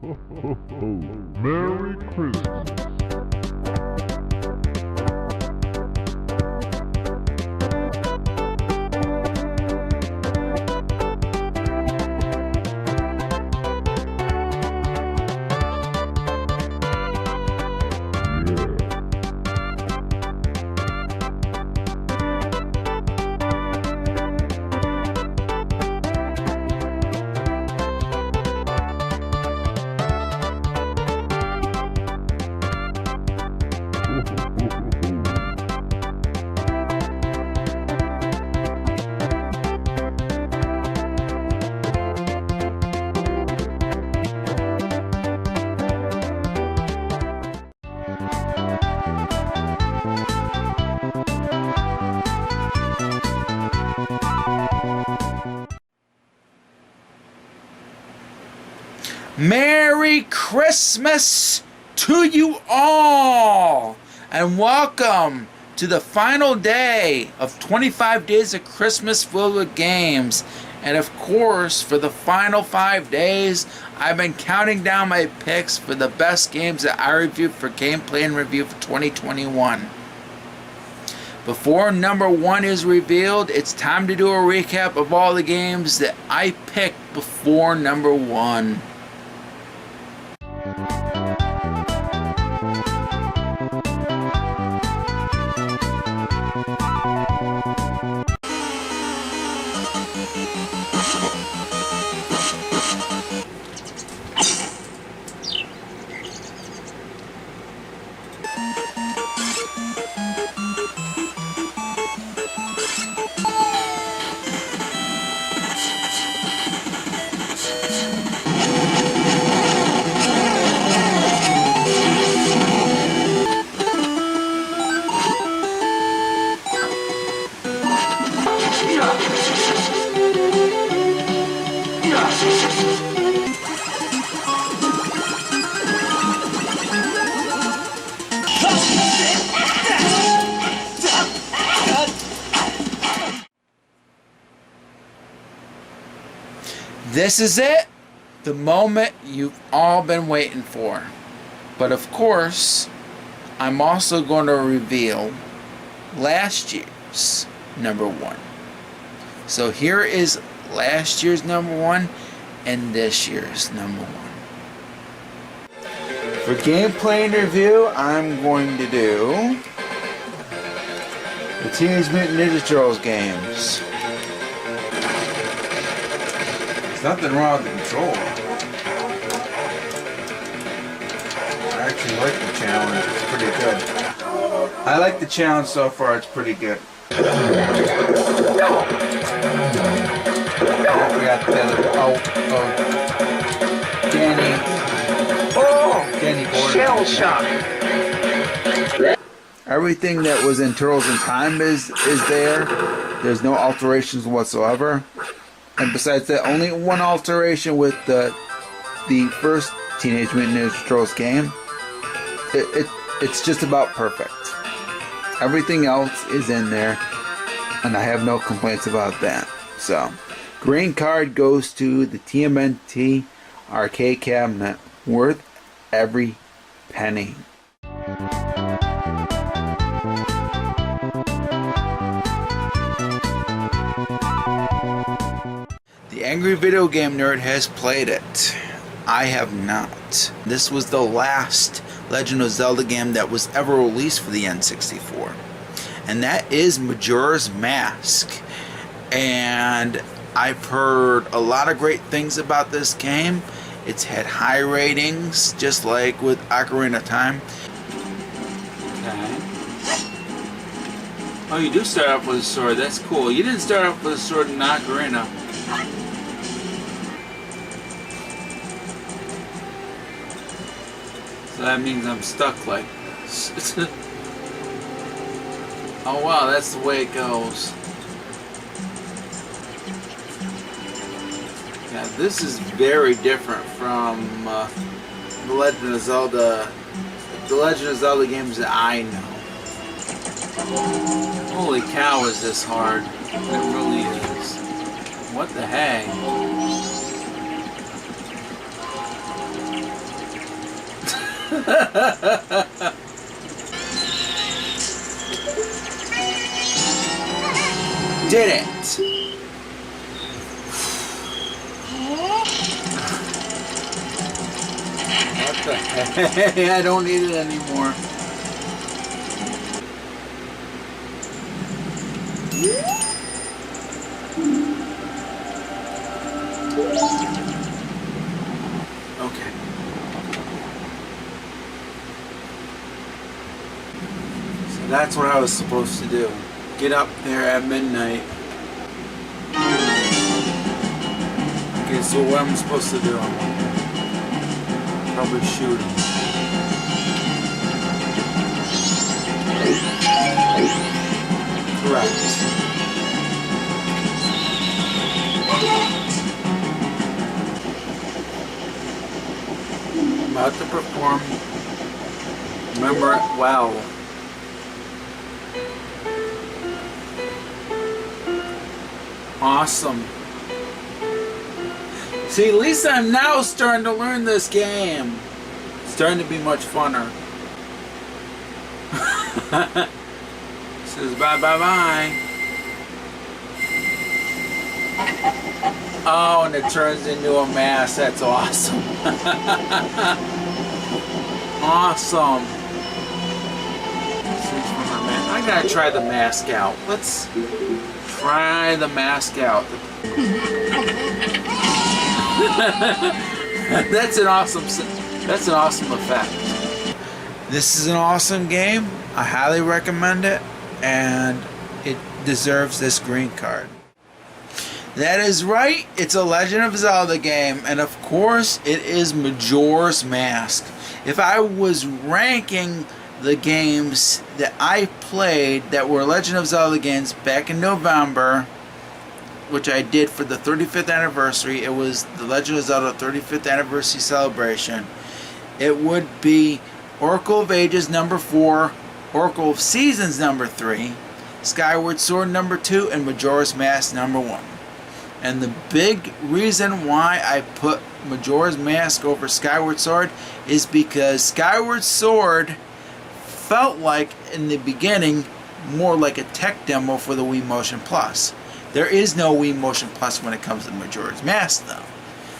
Merry Christmas. Merry Christmas to you all, and welcome to the final day of 25 days of Christmas filled with games. And of course, for the final 5 days, I've been counting down my picks for the best games that I reviewed for gameplay and review for 2021. Before number 1 is revealed, it's time to do a recap of all the games that I picked before number 1. This is it, the moment you've all been waiting for. But of course, I'm also going to reveal last year's number 1. So here is last year's number 1 and this year's number 1. For gameplay and review, I'm going to do the Teenage Mutant Ninja Turtles games. Nothing wrong with the controller. I actually like the challenge. It's pretty good. I like the challenge so far. It's pretty good. We got the Danny Gordon. Shell shock. Everything that was in Turtles in Time is there. There's no alterations whatsoever. And besides that, only one alteration with the first Teenage Mutant Ninja Turtles game. It's just about perfect. Everything else is in there, and I have no complaints about that. So, green card goes to the TMNT arcade cabinet, worth every penny. The Angry Video Game Nerd has played it. I have not. This was the last Legend of Zelda game that was ever released for the N64. And that is Majora's Mask. And I've heard a lot of great things about this game. It's had high ratings, just like with Ocarina of Time. Okay. Oh, you do start off with a sword. That's cool. You didn't start off with a sword in Ocarina. So that means I'm stuck like this. Oh wow, that's the way it goes. Yeah, this is very different from the Legend of Zelda games that I know. Holy cow, is this hard. It really is. What the heck? Did it. What the heck? I don't need it anymore. Okay. So that's what I was supposed to do. Get up there at midnight. Okay, so what I'm supposed to do? Probably shoot him. Correct. I'm about to perform. Remember it well. Awesome. See, at least I'm now starting to learn this game. It's starting to be much funner. Says bye bye bye. Oh, and it turns into a mask. That's awesome. Awesome. I gotta try the mask out. Let's try the mask out. That's an awesome effect. This is an awesome game. I highly recommend it, and it deserves this green card. That is right, it's a Legend of Zelda game, and of course it is Majora's Mask. If I was ranking the games that I played that were Legend of Zelda games back in November, which I did for the 35th anniversary, it was the Legend of Zelda 35th anniversary celebration, it would be Oracle of Ages number 4, Oracle of Seasons number 3, Skyward Sword number 2, and Majora's Mask number 1. And the big reason why I put Majora's Mask over Skyward Sword is because Skyward Sword felt like, in the beginning, more like a tech demo for the Wii Motion Plus. There is no Wii Motion Plus when it comes to Majora's Mask, though.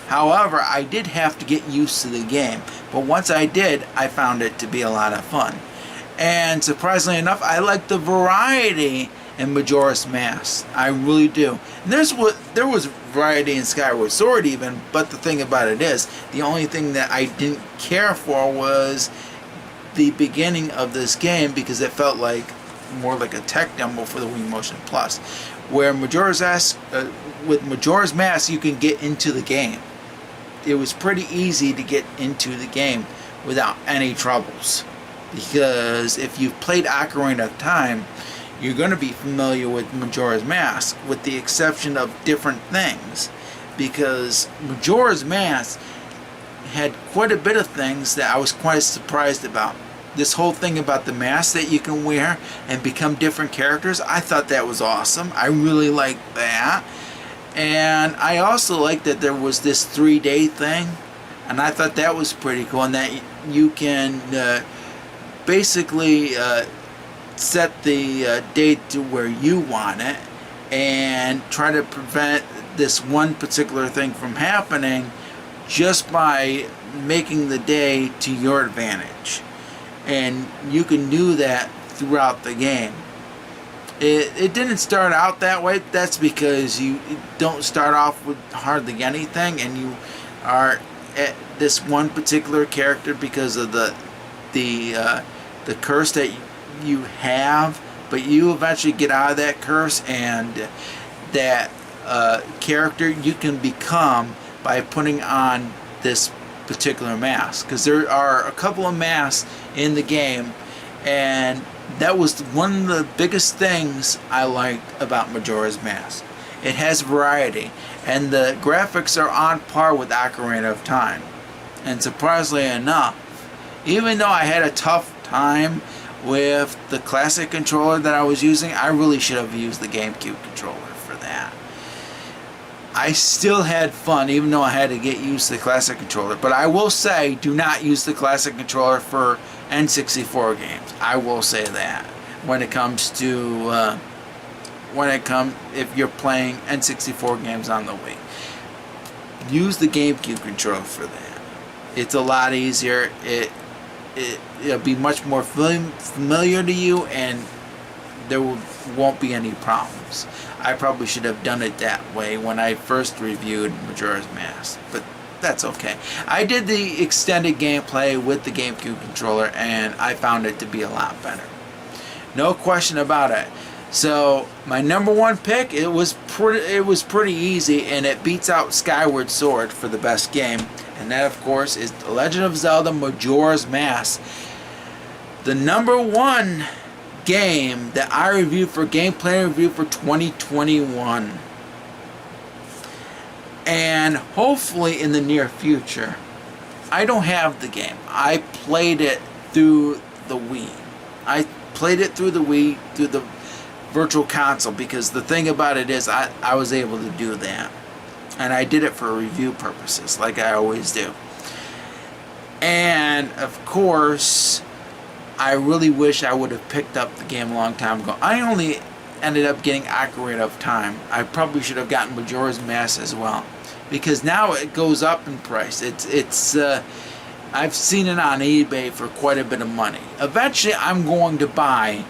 However, I did have to get used to the game, but once I did, I found it to be a lot of fun. And surprisingly enough, I like the variety in Majora's Mask. I really do. And there was variety in Skyward Sword even, but the thing about it is, the only thing that I didn't care for was the beginning of this game, because it felt like more like a tech demo for the Wii Motion Plus, where with Majora's Mask you can get into the game. It was pretty easy to get into the game without any troubles, because if you've played Ocarina of Time, you're going to be familiar with Majora's Mask, with the exception of different things, because Majora's Mask had quite a bit of things that I was quite surprised about. This whole thing about the mask that you can wear and become different characters, I thought that was awesome. I really liked that. And I also liked that there was this 3-day thing, and I thought that was pretty cool, and that you can basically set the date to where you want it and try to prevent this one particular thing from happening just by making the day to your advantage. And you can do that throughout the game. It didn't start out that way. That's because you don't start off with hardly anything, and you are at this one particular character because of the curse that you have. But you eventually get out of that curse, and that character you can become by putting on this particular mask, because there are a couple of masks in the game, and that was one of the biggest things I liked about Majora's Mask. It has variety, and the graphics are on par with Ocarina of Time. And surprisingly enough, even though I had a tough time with the classic controller that I was using, I really should have used the GameCube controller for that. I still had fun, even though I had to get used to the classic controller. But I will say, do not use the classic controller for N64 games. I will say that when it comes to if you're playing N64 games on the Wii, use the GameCube controller for that. It's a lot easier. It'll be much more familiar to you, and there won't be any problems. I probably should have done it that way when I first reviewed Majora's Mask, but that's okay. I did the extended gameplay with the GameCube controller, and I found it to be a lot better. No question about it. So my number one pick, it was pretty easy, and it beats out Skyward Sword for the best game, and that of course is The Legend of Zelda Majora's Mask. The number one game that I reviewed for Gameplay Review for 2021. And hopefully in the near future. I don't have the game. I played it through the Wii. I played it through the Wii, through the Virtual Console, because the thing about it is I was able to do that. And I did it for review purposes, like I always do. And of course, I really wish I would have picked up the game a long time ago. I only ended up getting Ocarina of Time. I probably should have gotten Majora's Mask as well, because now it goes up in price. It's I've seen it on eBay for quite a bit of money. Eventually, I'm going to buy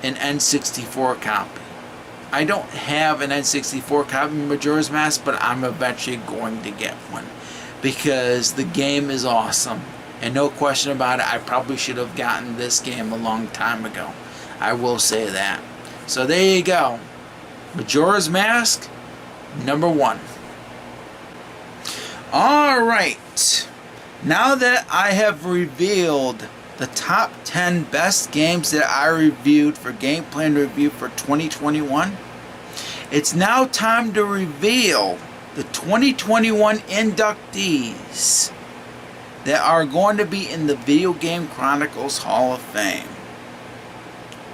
an N64 copy. I don't have an N64 copy of Majora's Mask, but I'm eventually going to get one, because the game is awesome. And no question about it, I probably should have gotten this game a long time ago. I will say that. So there you go. Majora's Mask, number one. Alright. Now that I have revealed the top 10 best games that I reviewed for Gameplay and Review for 2021, it's now time to reveal the 2021 inductees that are going to be in the Video Game Chronicles Hall of Fame.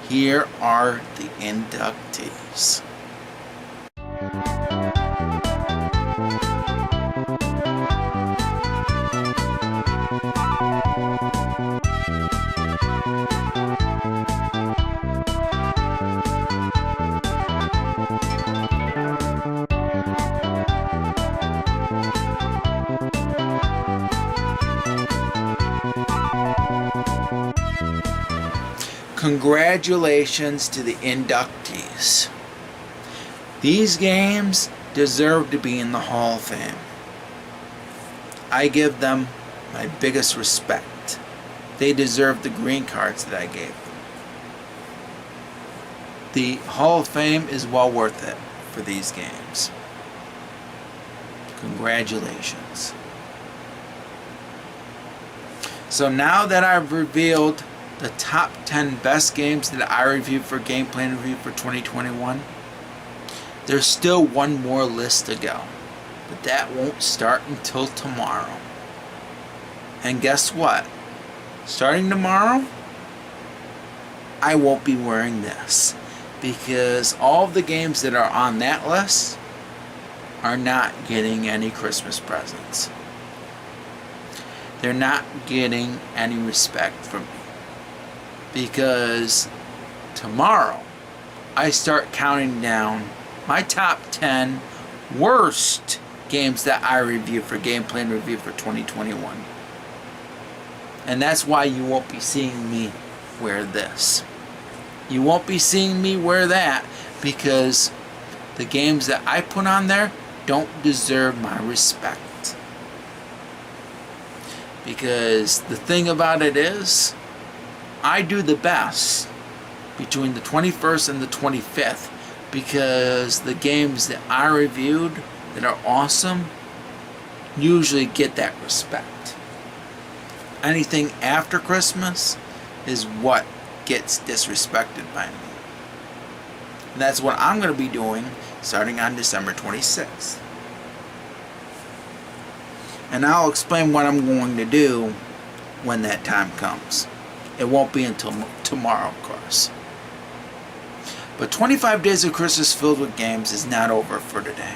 Here are the inductees. Congratulations to the inductees. These games deserve to be in the Hall of Fame. I give them my biggest respect. They deserve the green cards that I gave them. The Hall of Fame is well worth it for these games. Congratulations. So now that I've revealed the top 10 best games that I reviewed for Gameplay and Review for 2021, there's still one more list to go, but that won't start until tomorrow. And guess what? Starting tomorrow, I won't be wearing this, because all of the games that are on that list are not getting any Christmas presents. They're not getting any respect from me. Because tomorrow I start counting down my top 10 worst games that I review for Gameplay and Review for 2021. And that's why you won't be seeing me wear this. You won't be seeing me wear that, because the games that I put on there don't deserve my respect. Because the thing about it is, I do the best between the 21st and the 25th, because the games that I reviewed that are awesome usually get that respect. Anything after Christmas is what gets disrespected by me. And that's what I'm going to be doing starting on December 26th. And I'll explain what I'm going to do when that time comes. It won't be until tomorrow, of course. But 25 Days of Christmas Filled with Games is not over for today.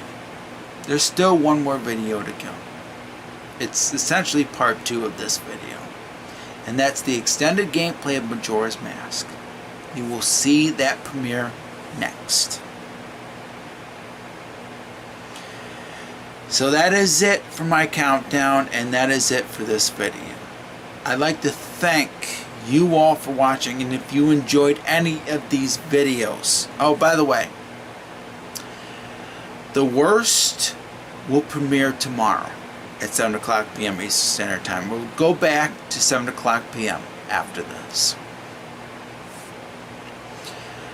there's still one more video to come. It's essentially part 2 of this video. And that's the extended gameplay of Majora's Mask. You will see that premiere next. So that is it for my countdown, and that is it for this video. I'd like to thank you all for watching, and if you enjoyed any of these videos. Oh, by the way, The Worst will premiere tomorrow at 7 o'clock p.m. Eastern Standard Time. We'll go back to 7 o'clock p.m. after this.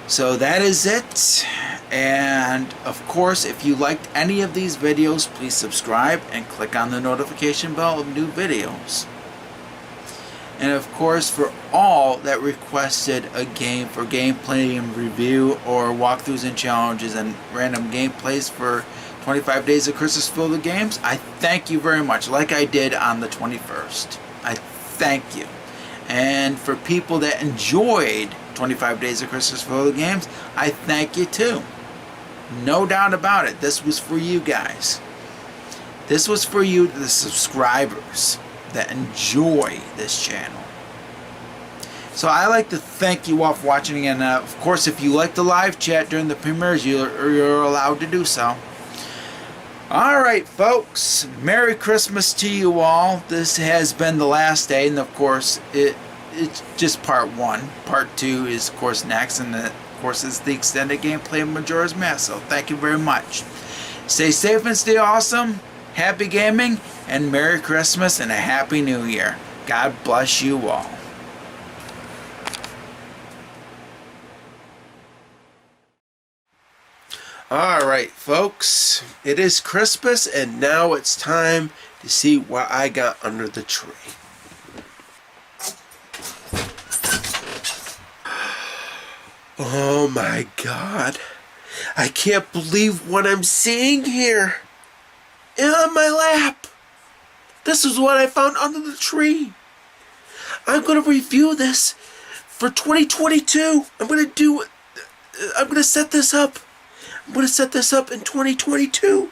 So that is it. And of course, if you liked any of these videos, please subscribe and click on the notification bell of new videos. And of course, for all that requested a game for gameplay and review, or walkthroughs and challenges and random gameplays for 25 Days of Christmas Filled with Games, I thank you very much, like I did on the 21st. I thank you. And for people that enjoyed 25 Days of Christmas Filled with Games, I thank you too. No doubt about it. This was for you guys. This was for you, the subscribers that enjoy this channel. So I like to thank you all for watching, and of course, if you like the live chat during the premieres, you're allowed to do so. Alright folks, Merry Christmas to you all. This has been the last day, and of course it's just part 1. Part 2 is of course next, and of course is the extended gameplay of Majora's Mask. So thank you very much. Stay safe and stay awesome. Happy gaming, and Merry Christmas and a Happy New Year. God bless you all. Alright folks, it is Christmas, and now it's time to see what I got under the tree. Oh my god, I can't believe what I'm seeing here. On my lap. This is what I found under the tree. I'm going to review this for 2022. I'm going to set this up. I'm going to set this up in 2022.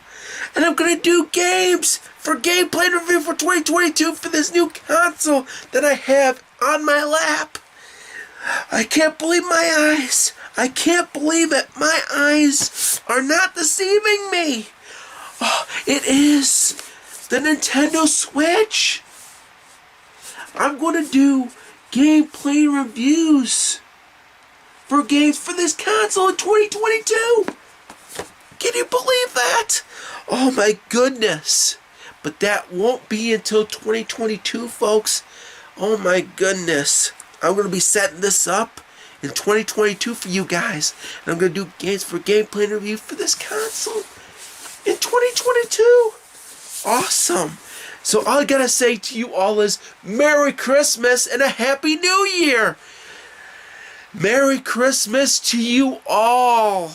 And I'm going to do games for gameplay review for 2022 for this new console that I have on my lap. I can't believe my eyes. I can't believe it. My eyes are not deceiving me. Oh, it is the Nintendo Switch. I'm going to do gameplay reviews for games for this console in 2022. Can you believe that? Oh my goodness. But that won't be until 2022, folks. Oh my goodness. I'm going to be setting this up in 2022 for you guys. And I'm going to do games for gameplay review for this console in 2022. Awesome. So all I gotta say to you all is Merry Christmas and a Happy New Year. Merry Christmas to you all.